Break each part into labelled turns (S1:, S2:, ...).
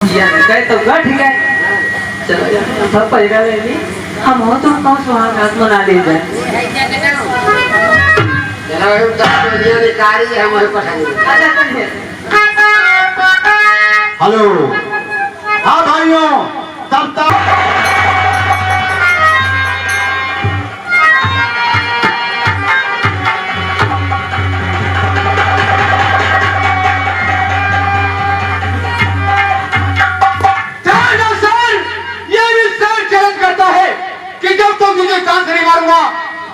S1: काय तो का ठीक है चलो यार सब परिवार है हम हो तो कौन सुहाग मना ले जाए
S2: चलो ये तो दुनिया में कारी है हमारे पसंद
S3: हेलो हाँ भाइयों तब तक मुझे चांस नहीं मारूंगा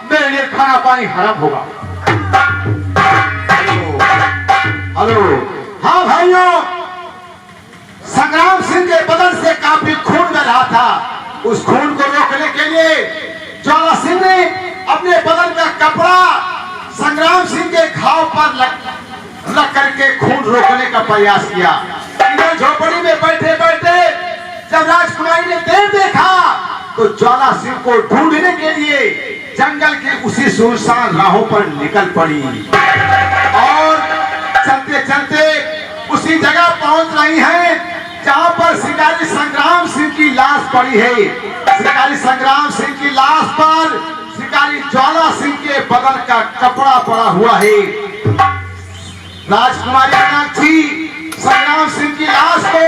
S3: मेरे लिए खाना पानी हराम होगा। हेलो हाँ भाइयों संग्राम सिंह के बदन से काफी खून बह रहा था। उस खून को रोकने के लिए ज्वाला सिंह ने अपने बदन का कपड़ा संग्राम सिंह के घाव पर लग करके खून रोकने का प्रयास किया। इधर झोपड़ी में बैठे बैठे जब राजकुमारी ने देर देखा तो ज्वाला सिंह को ढूंढने के लिए जंगल के उसी सुनसान राहों पर निकल पड़ी और चलते चलते उसी जगह पहुंच रही हैं जहां पर शिकारी संग्राम सिंह की लाश पड़ी है। शिकारी संग्राम सिंह की लाश पर शिकारी ज्वाला सिंह के बदन का कपड़ा पड़ा हुआ है। राजकुमारी मीनाक्षी संग्राम सिंह की लाश को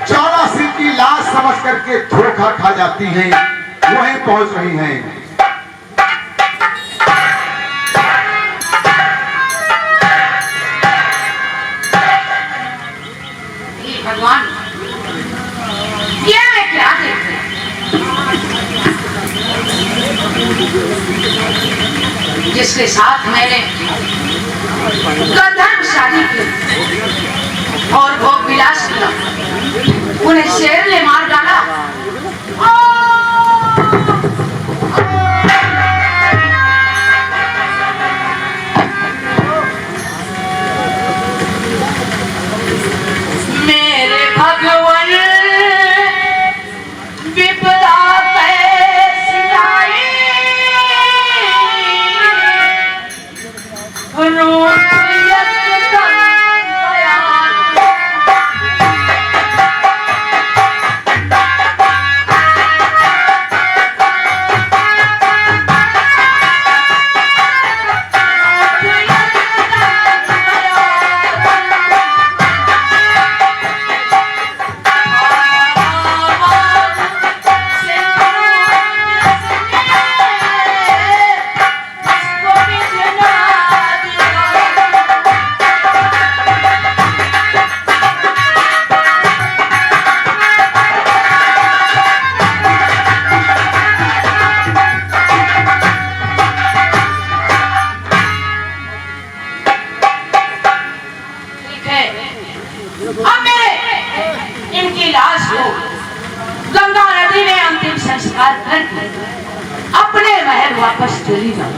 S3: ज्वाला सिंह की लाश समझ करके धोखा खा जाती हैं, वहीं पहुंच रही हैं।
S2: भगवान ये मैं क्या देखती जिसके साथ मैंने गंधर्व शादी की और भोग विलास किया उन्हें शेर ने मार डाला। मेरे भगवान विपदा कैसी आई इनकी लाश को गंगा नदी में अंतिम संस्कार करके अपने महल वापस चली जाओ।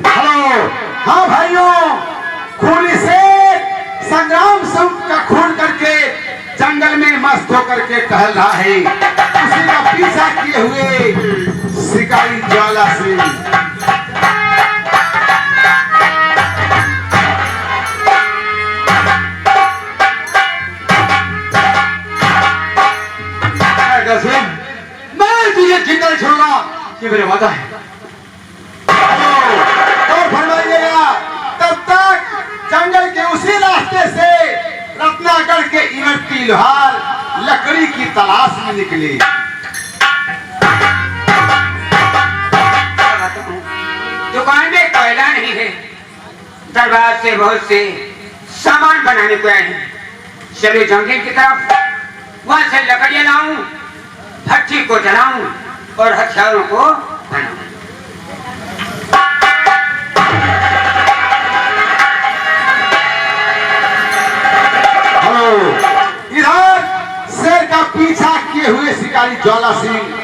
S3: हेलो हाँ भाइयों खूनी से संग्राम सिंह का खून करके जंगल में मस्त होकर के टहल रहा है। उसी का पीछा किए हुए शिकारी ज्वाला सिंह मैं तुझे जिंदा नहीं छोड़ूंगा, ये मेरा वादा है। और फरमाइएगा तब तक जंगल के उसी रास्ते से रत्नागढ़ के इमरती लोहार लकड़ी की तलाश में निकले।
S2: दुकान में कोयला नहीं है, दरबार से बहुत से सामान बनाने को आए हैं। चलो जंगल की तरफ वहां से लकड़ियां लाऊं, भट्टी को जलाऊं और हथियारों को बनाऊं।
S3: हेलो इधर शेर का पीछा किए हुए शिकारी ज्वाला सिंह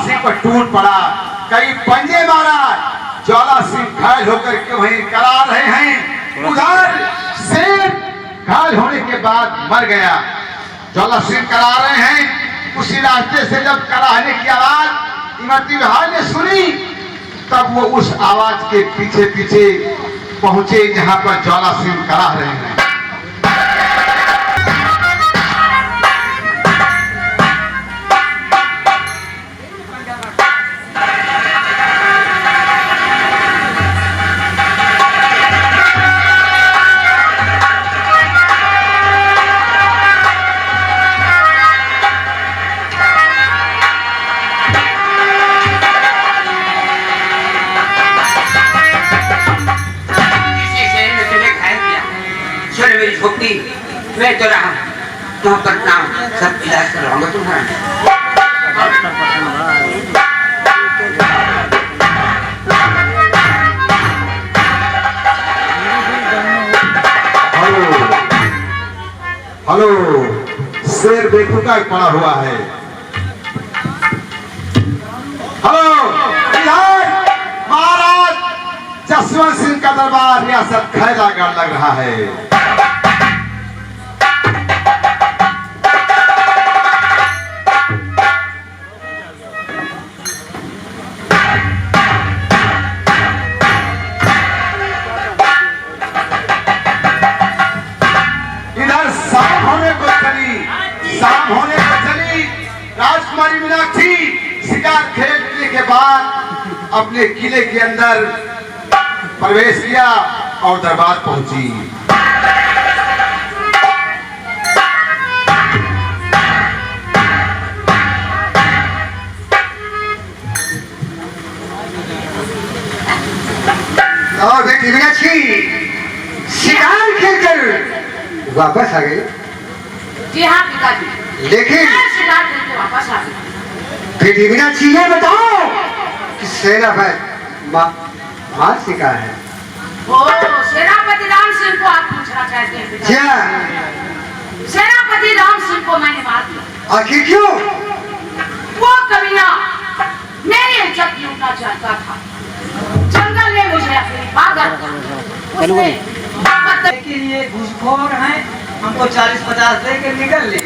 S3: सिंह पर टूट पड़ा, कई पंजे मारा। ज्वाला सिंह घायल होकर के वहीं करा रहे हैं। उधर शेर घायल होने के बाद मर गया। ज्वाला सिंह करा रहे हैं। उसी रास्ते से जब कराहने की आवाज इमरती बिहार ने सुनी, तब वो उस आवाज के पीछे पीछे पहुंचे जहां पर ज्वाला सिंह करा रहे हैं।
S2: मैं तो रहा तो करना सब इलाज करवाऊंगा तुम्हारा।
S3: हेलो, शेर बेटुका पड़ा हुआ है। हेलो, महाराज जसवंत सिंह का दरबार रियासत खैरागढ़ लग रहा है। शाम होने को चली राजकुमारी मीनाक्षी शिकार खेलने के बाद अपने किले के अंदर प्रवेश किया और दरबार पहुंची।
S2: और बेटी मीनाक्षी शिकार खेलकर वापस आ गई।
S1: जी हाँ पिताजी,
S2: लेकिन
S1: शिकार करके वापस आ गए।
S2: बेटी मीनाक्षी ये बताओ कि सेनापति मार शिकार है।
S1: ओ, सेनापति राम सिंह को आप पूछना चाहते हैं पिताजी? सेनापति राम सिंह को मैंने मार दिया।
S2: आखिर क्यों?
S1: वो कमीना मेरी इज्जत लूटना चाहता था। जंगल में मुझे अपनी पागल
S4: के लिए घूसखोर हैं, हमको 40-50 देकर निकल ले।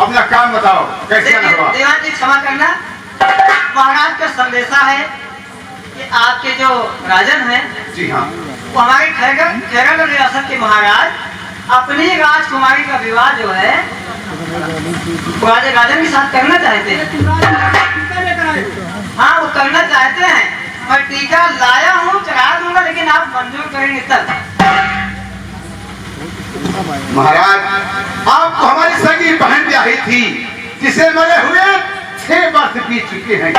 S3: अपना काम बताओ, कैसे हुआ?
S4: दीवान जी क्षमा करना, महाराज का संदेशा है कि आपके जो राजन हैं,
S3: जी हाँ,
S4: वो हमारे खैरागढ़ रियासत के महाराज अपनी राजकुमारी का विवाह जो है राजन के साथ करना चाहते हैं। हाँ, वो करना चाहते हैं। मैं टीका लाया हूँ, चढ़ा दूंगा, लेकिन आप मंजूर करेंगे तब।
S3: महाराज, आपको हमारी सगी बहन ब्याही थी जिसे मरे हुए 6 वर्ष बीत चुके हैं।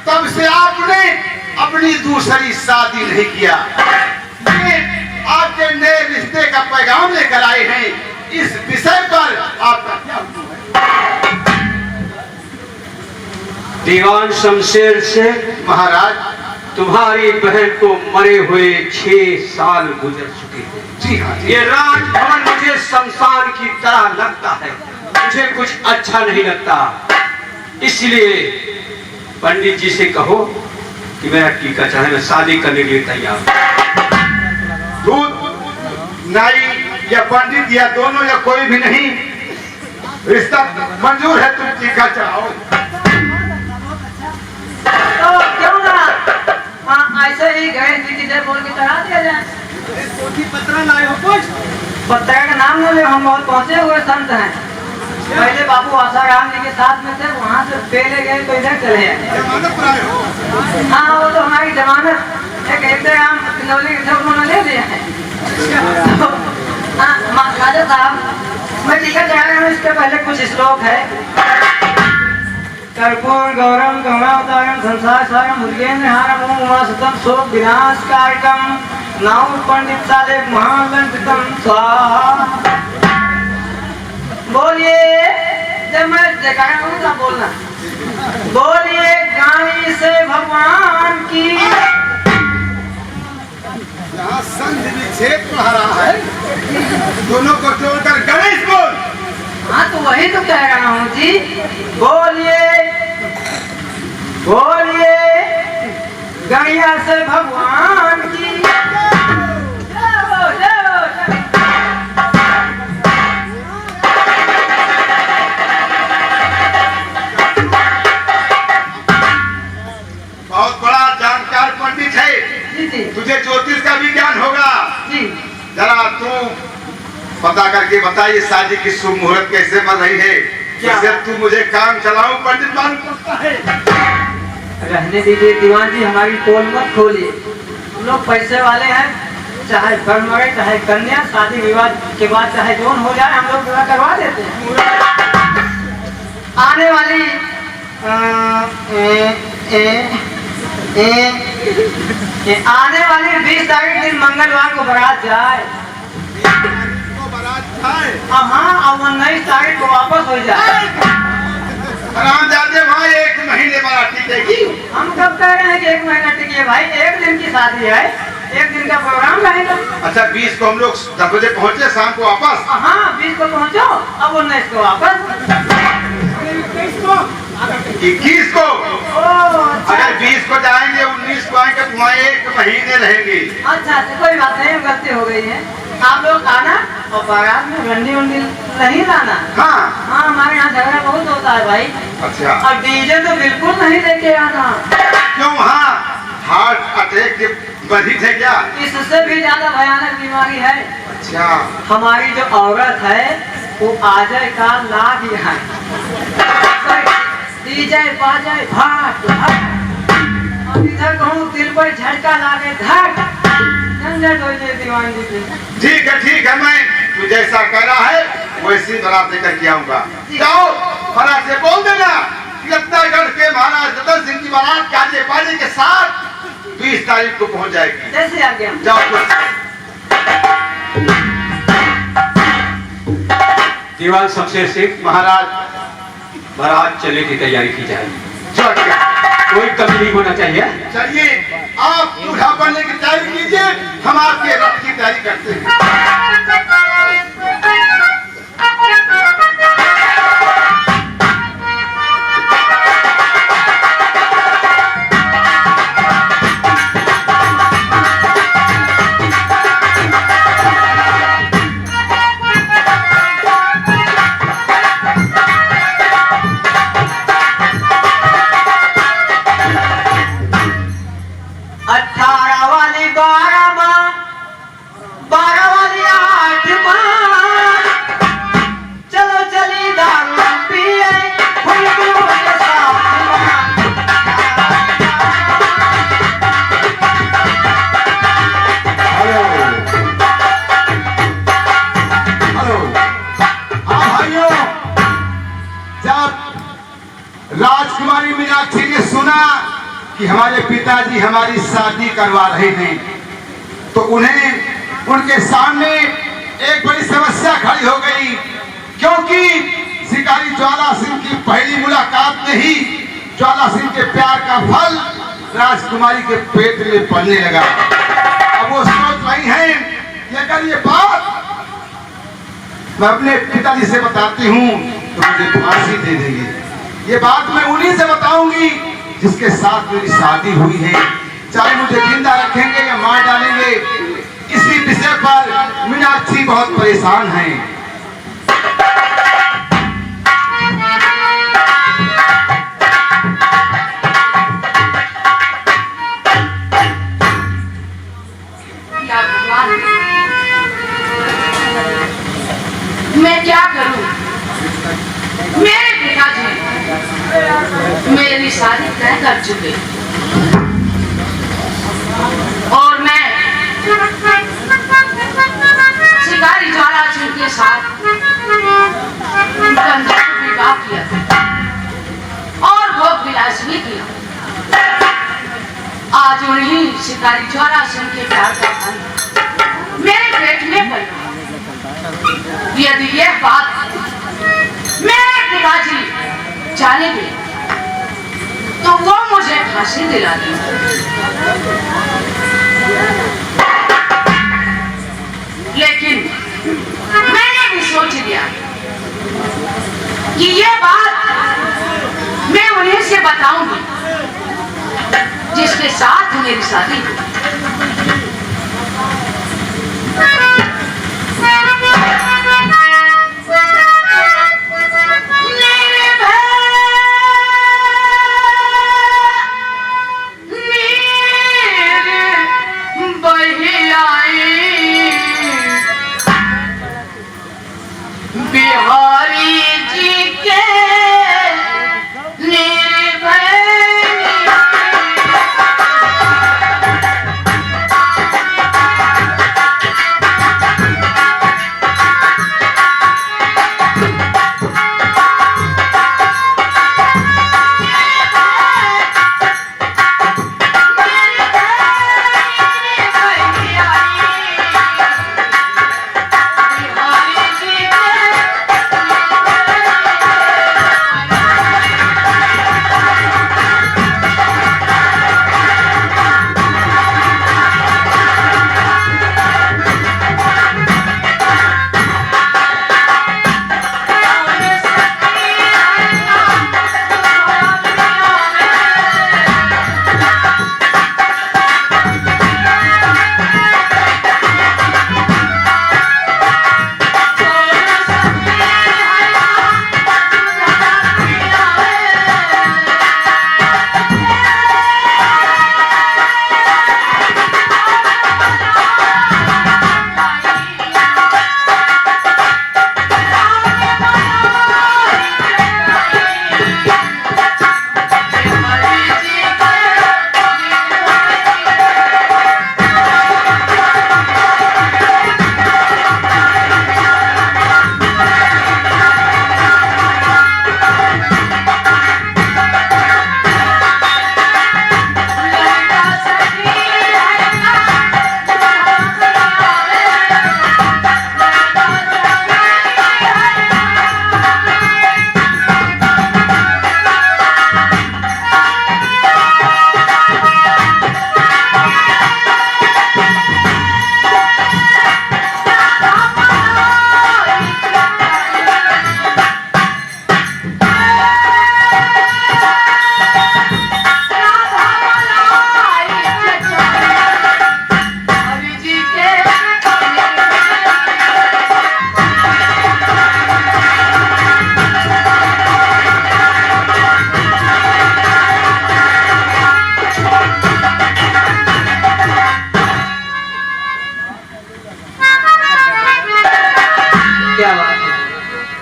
S3: तब से आपने अपनी दूसरी शादी नहीं किया। आपके नए रिश्ते का पैगाम लेकर आए हैं। इस विषय पर आपका क्या?
S5: दीवान शमशेर से
S3: महाराज,
S5: तुम्हारी बहन को मरे हुए 6 साल गुजर चुके हैं।
S3: जी हाँ,
S5: ये राजभवन मुझे शमशान की तरह लगता है, मुझे कुछ अच्छा नहीं लगता। इसलिए पंडित जी से कहो कि मेरा टीका चढ़े, मैं शादी करने के लिए तैयार हूं।
S3: दूध नाई या पंडित या दोनों या कोई भी नहीं, रिश्ता मंजूर है, तुम टीका चढ़ाओ।
S4: तो क्यों ना ऐसे ही गणेश जी की जय बोल के चढ़ा दिया जाए।
S3: पत्र लाए हो कुछ?
S4: पत्र का नाम न ले, हम बहुत पहुंचे हुए संत हैं। पहले बाबू आसाराम जी के साथ में थे, वहाँ से पेले गए तो इधर चले आए। हाँ, वो तो हमारी जमानत एक इंतजाम किनौली के थे, उन्होंने ले लिया है। हाँ राजा साहब, मैं टीका चढ़ा रहा हूँ, इसके पहले कुछ श्लोक है। कर्पूर गौरम गंगावतारम संसार सारम मुर्गेन्द्र हारम ओम उमासुतम शोक विनाश कारकम नाउ पंडित साले महालंकृतम स्वाहा। बोलिए, जब मैं जयकारा करूँ तब बोलना। बोलिए गाड़ी से भगवान की।
S3: यहाँ संघ विच्छेद पढ़ा रहा है, दोनों को जोड़कर गणेश बोल।
S4: हाँ, तो वही तो कह रहा हूँ जी। बोलिए से भगवान की जय हो, जय हो, जय हो।
S3: बहुत बड़ा जानकार पंडित है,
S4: जी जी
S3: तुझे ज्योतिष का भी ज्ञान होगा।
S4: जी।
S3: जरा तू पता करके बता ये शादी की शुभ मुहूर्त कैसे बन रही है। जैसे तू मुझे काम चलाओ पंडित मालूम पड़ता है।
S4: रहने दीजिए दीवान जी, हमारी पोल मत खोलिए। हम लोग पैसे वाले हैं, चाहे घर मरे चाहे कन्या, शादी विवाह के बाद चाहे जोन हो जाए, हम लोग विवाह करवा देते हैं। आने वाली आने वाली 20 तारीख दिन मंगलवार को बारात जाए। अब हाँ, अब 19 तारीख को वापस हो जाए।
S3: आराम जाते वहाँ 1 महीने बारात टिकेगी।
S4: हम कब कह रहे हैं कि 1 महीना टिकिए भाई, 1 दिन की शादी है, 1 दिन का प्रोग्राम रहेगा।
S3: अच्छा 20 को हम लोग 10 बजे पहुँचे, शाम को वापस।
S4: हाँ 20 को पहुँचो, अब 19 को वापस।
S3: 21 को
S4: अच्छा
S3: अगर 20 को जाएंगे 19 को आएंगे तो वहाँ 1 महीने रहेंगे।
S4: अच्छा, कोई बात नहीं, गलती हो गई है। आप लोग आना और बारात में रंडी उंडी नहीं लाना।
S3: हाँ
S4: हाँ, हमारे यहाँ झगड़ा बहुत होता है भाई।
S3: अच्छा,
S4: और डीजे तो बिल्कुल नहीं लेके आना।
S3: क्यों वहाँ हार्ट अटैक के बाधित है क्या?
S4: इससे भी ज्यादा भयानक बीमारी है।
S3: अच्छा,
S4: हमारी जो औरत है वो आजय का लाग यहाँ डीजे बाजे भाट भाट, इधर कहूँ दिल पर झटका लागे धट, झंझट हो जाए दीवान जी की।
S3: ठीक है, मैं तू जैसा कह रहा है वैसी बारात लेकर के आऊंगा। जाओ बारात से बोल देना कि रत्नागढ़ के महाराज रतन सिंह की बारात गाजे बाजे के साथ 20 तारीख को पहुंच जाएगी।
S4: जैसे आज्ञा।
S3: जाओ।
S5: दीवान शमशेर सिंह,
S3: महाराज
S5: बारात चलने की तैयारी की जाएगी।
S3: चलिए
S5: कोई कमी नहीं होना चाहिए।
S3: चलिए, आप दूल्हा बनने की तैयारी कीजिए, हम आपके रथ की तैयारी करते हैं। राजकुमारी मीनाक्षी ने सुना कि हमारे पिताजी हमारी शादी करवा रहे हैं तो उन्हें उनके सामने एक बड़ी समस्या खड़ी हो गई, क्योंकि शिकारी ज्वाला सिंह की पहली मुलाकात में ही ज्वाला सिंह के प्यार का फल राजकुमारी के पेट में पलने लगा। अब वो सोच रही हैं कि अगर ये बात मैं अपने पिताजी से बताती हूँ तो मुझे फांसी दे देंगे। ये बात मैं उन्हीं से बताऊंगी जिसके साथ मेरी शादी हुई है, चाहे मुझे जिंदा रखेंगे या मार डालेंगे। इसी विषय पर मीनाक्षी बहुत परेशान है।
S1: या भगवान, मैं क्या करूं? मेरे पिताजी मेरी शादी तय कर चुके और मैं शिकारी ज्वाला सिंह के साथ विवाह किया और भोग विलास भी किया। आज उन्हीं शिकारी ज्वाला सिंह के प्यार का फल मेरे पेट में पल। यदि ये बात मेरे पिताजी जानेंगे तो वो मुझे फांसी दिला देंगे। लेकिन मैंने भी सोच लिया कि ये बात मैं उन्हीं से बताऊंगी जिस उसके साथ मेरी शादी हो। बिहारी जी के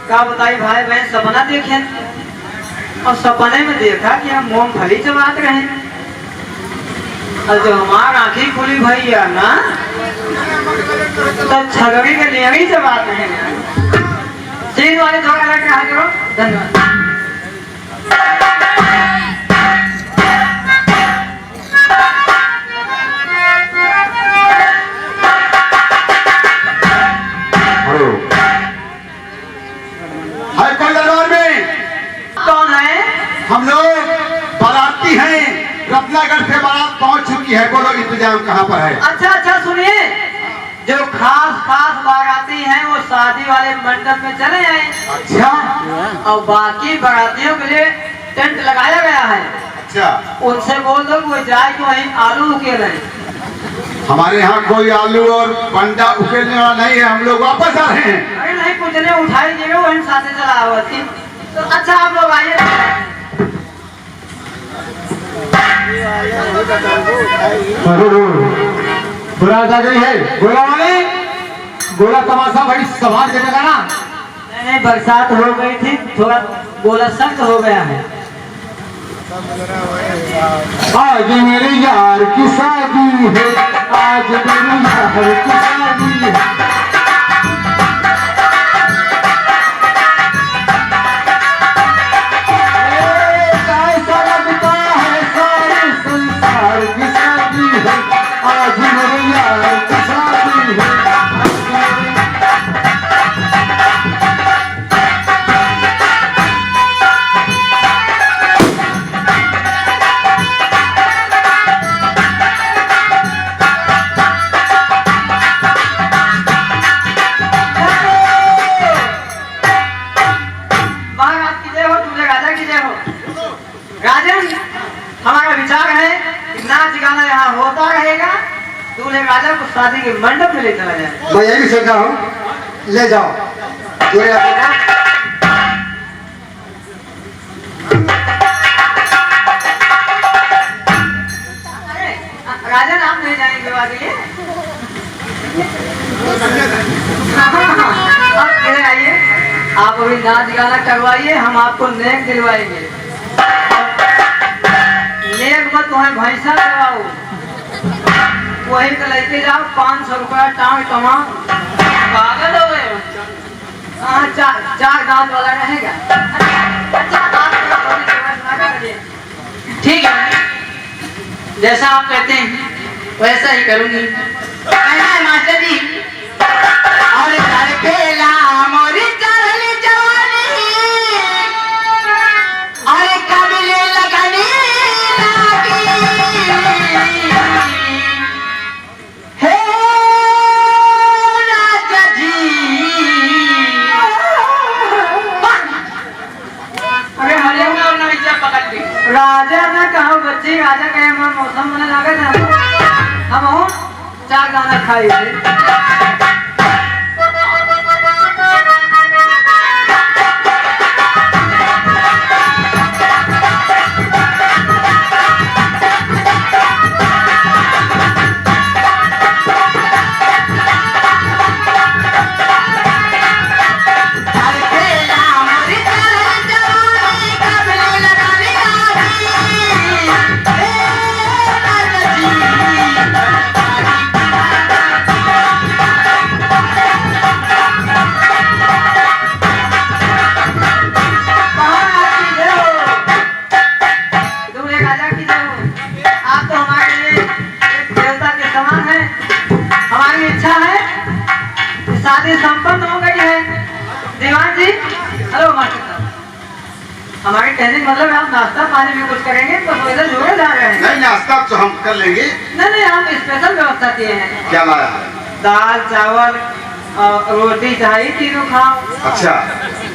S4: का बताई भाई बहन सपना देखे और सपने में देखा कि हम मूंगफली चबात रहे और जो हमार आंखें खुली भैया ना तो छगड़ी के लिए चबात रहे। चीज वाले थोड़ा अलग कहा करो। धन्यवाद।
S3: हम लोग बाराती हैं, रत्नागढ़ से बारात पहुंच चुकी है। बोलो इंतजाम कहाँ पर है?
S4: अच्छा अच्छा सुनिए, जो खास खास बाराती हैं वो शादी वाले मंडप में चले आए।
S3: अच्छा।
S4: और बाकी बारातियों के लिए टेंट लगाया गया है।
S3: अच्छा।
S4: उनसे बोल दो वो जाए कि वहीं आलू उकेल रहे।
S3: हमारे यहाँ कोई आलू और बंडा उकेलने वाला नहीं है, हम लोग वापस आ रहे हैं।
S4: अरे नहीं, कुछ नहीं उठाई देगा वहीं साथ चला हुआ थी। तो अच्छा आप लोग आइए।
S3: बारात आ गई है। गोला वाले, गोला तमाशा भाई संभाल के लगाना।
S4: नहीं, बरसात हो गई थी, थोड़ा गोला सख्त हो गया है।
S3: आज मेरे यार की शादी है, आज मेरे यार की शादी है।
S4: हमारा विचार है कि नाच गाना यहाँ होता रहेगा, दूल्हे राजा को शादी के मंडप में ले चला जाए।
S3: मैं यही सोच रहा हूँ, ले जाओ दूल्हे राजा को।
S4: राजन आप नहीं जाएंगे विवाह के लिए? आप इधर आइए, आप अभी नाच गाना करवाइए, हम आपको नेक दिलवाएंगे। नेक मत तुम्हें भैंसा करवाओ, वही तो लेके जाओ 500 रुपया टाँग तमाम। पागल हो गए? हाँ, चार दांत वाला रहेगा। अच्छा, आप
S1: ठीक है, जैसा आप कहते हैं वैसा ही करूंगी। मास्टर जी, और घर पेला मोरी चढ़ल जवानी, और कबले लगनी लागी, हे राजा जी।
S4: अरे हरिया
S1: पकड़ ली।
S4: राजा ने कहा बच्ची, राजा कहे मौसम बने लागत है, हम चार गाना खाई संपन्न हो गई है। दीवान जी, हेलो मास्टर साहब, हमारी कहने का मतलब आप नाश्ता पानी भी कुछ करेंगे तो इधर जुड़े जा रहे हैं?
S3: नहीं, नाश्ता तो हम कर लेंगे।
S4: नहीं, हम स्पेशल व्यवस्था किए हैं।
S3: क्या लाया है?
S4: दाल चावल और रोटी चाहिए, तीनों खाओ।
S3: अच्छा।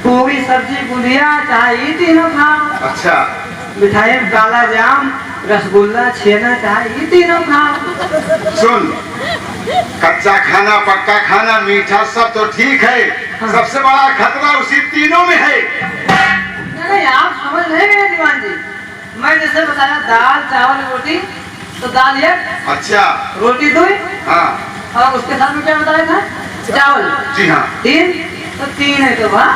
S4: पूरी सब्जी बुंदिया चाहिए, तीनों खाओ।
S3: अच्छा।
S4: मिठाई काला जाम रसगुल्ला छेना चाहिए, तीनों खाओ।
S3: सुन, कच्चा खाना पक्का खाना मीठा सब तो ठीक है,
S4: हाँ।
S3: सबसे बड़ा खतरा उसी तीनों में है।
S4: नहीं, आप समझ नहीं गए दीवान जी। मैं जैसे बताया दाल चावल रोटी, तो दाल एक,
S3: अच्छा।
S4: रोटी दो,
S3: हाँ।
S4: और उसके साथ में क्या बताया था? चावल।
S3: जी हाँ।
S4: 3, तो 3 है तो वाह।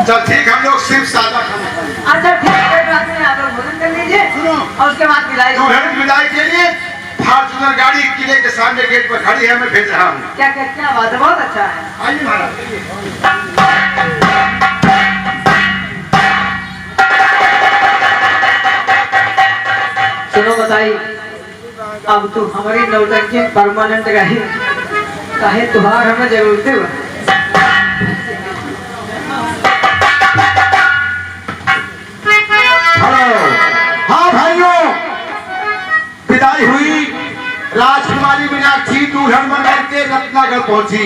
S3: चल ठीक, हम लोग सिर्फ सादा खाना खाएंगे।
S4: अच्छा ठीक है, रात में आप लोग भोजन कर लीजिए
S3: सुनो,
S4: और उसके बाद विदाई।
S3: दूल्हे की विदाई के लिए फॉर्च्यूनर गाड़ी किले के सामने गेट पर खड़ी है, मैं भेज रहा हूँ।
S4: क्या क्या क्या बात है, बहुत अच्छा है।
S3: आइए महाराज।
S4: सुनो बताइए, अब तू हमारी नौटंकी परमानेंट रही, काहे तुहार हमें जरूरत है?
S3: हेलो। हाँ भाइयों, विदाई हुई। राजकुमारी मीनाक्षी दुल्हन बनकर के रत्नागर पहुंची।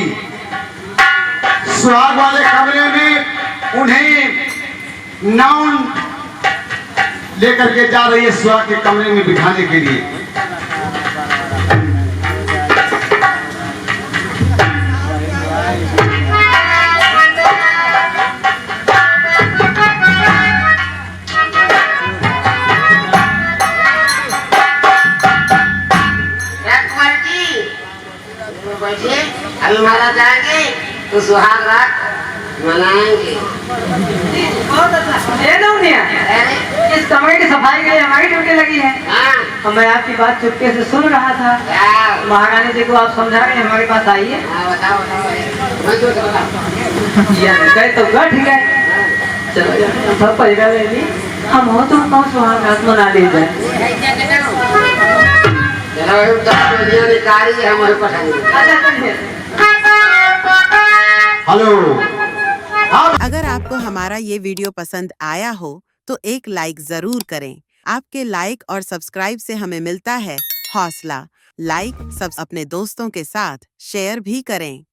S3: सुहाग वाले कमरे में उन्हें नाउन लेकर के जा रही है, सुहाग के कमरे में बिठाने के लिए।
S1: अभी माला जाएंगे तो सुहाग रात मनाएंगे।
S4: बहुत अच्छा। ये नौनिया, इस कमरे की सफाई के लिए हमारी ड्यूटी लगी है।
S1: हाँ।
S4: मैं आपकी बात चुपके से सुन रहा था। महारानी जी को आप समझा रहे हैं, हमारे पास आइए।
S1: बताओ
S4: कहे तो गठ गए। चलो सब परिवार ले ली, हम हो तो कौन सुहाग रात मना ली जाए।
S3: हेलो।
S6: अगर आपको हमारा ये वीडियो पसंद आया हो तो एक लाइक जरूर करें। आपके लाइक और सब्सक्राइब से हमें मिलता है हौसला। लाइक सब अपने दोस्तों के साथ शेयर भी करें।